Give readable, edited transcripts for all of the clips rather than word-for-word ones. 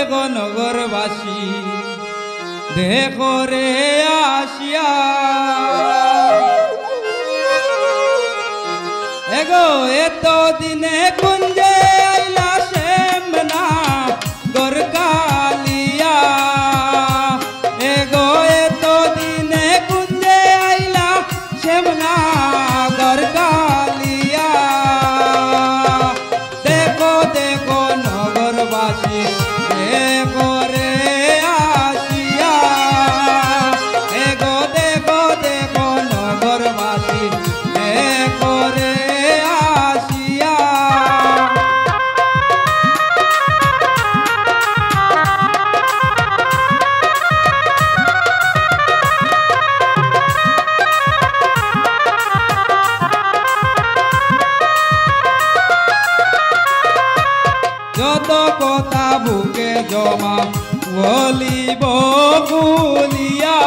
দেখো নগরবাসী দেখো রে আসিয়া এগো এত দিনে কুঞ্জে আইলা শ্যামনা গরকালিয়া এগো এত দিনে কুঞ্জে আইলা শ্যামনা গরকালিয়া দেখো দেখো নগরবাসী দেখো রে আসিয়া এগো দেখো দেখো নগরবাসী দেখো রে আসিয়া যত কথা বুকে জমা বলিব ভুলিয়া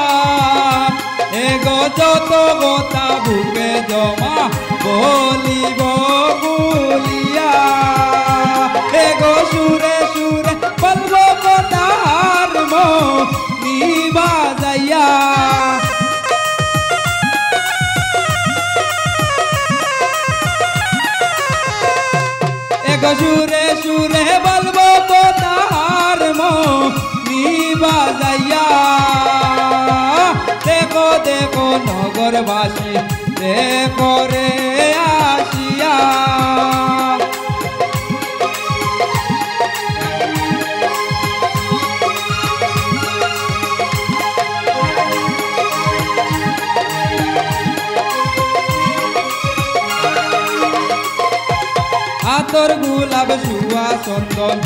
এগো যত কথা বুকে জমা বলিব ভুলিয়া এগো সুরে সুরে বলবো কথার নিবা যাইয়া এগো সুরে সুরে বলবো কথার নিবা যাইয়া দেখো দেখো নগরবাসী দেখো রে আসিয়া হাতর গোলাপ সুয়া চন্দন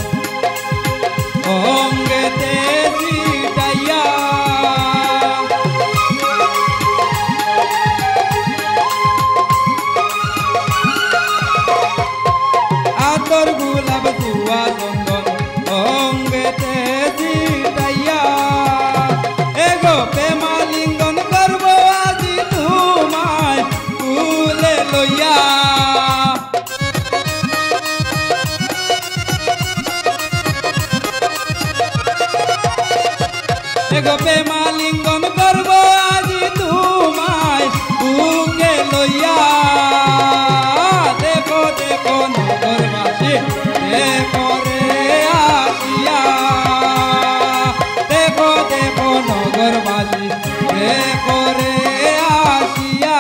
অঙ্গেতে ছিটাইয়া হাতর গোলাপ সুয়া চন্দন অঙ্গেতে ছিটাইয়া এগো প্রেমালিঙ্গন করব আজি তোমায় কুলে লইয়া এগো প্রেমালিঙ্গন করব আজি তোমায় বুকে লইয়া দেখো দেখো নগরবাসী দেখো রে আসিয়া দেখো দেখো নগরবাসী দেখো রে আসিয়া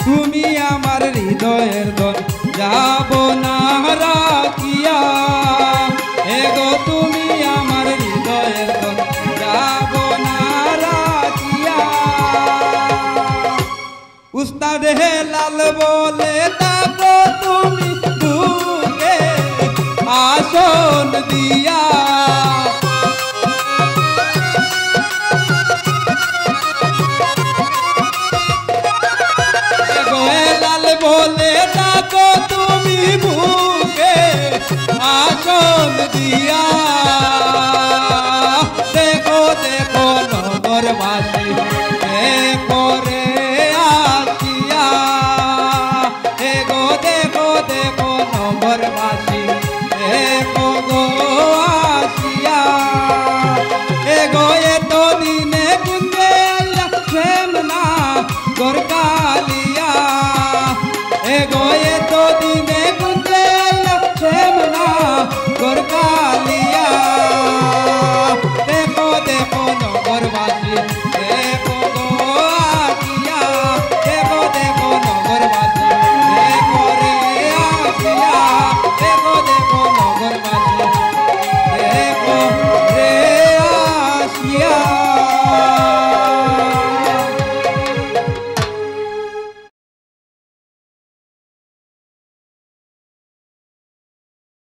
তুমি আমার হৃদয়ের ধন যাব না রাখিয়া এগো তুমি আমার হৃদয়ের ধন যাব না রাখিয়া উস্তাদ হেলাল বলে তাকো তুমি বুকে আসন দিয়া বলে তাকো তুমি বুকে আসন দিয়া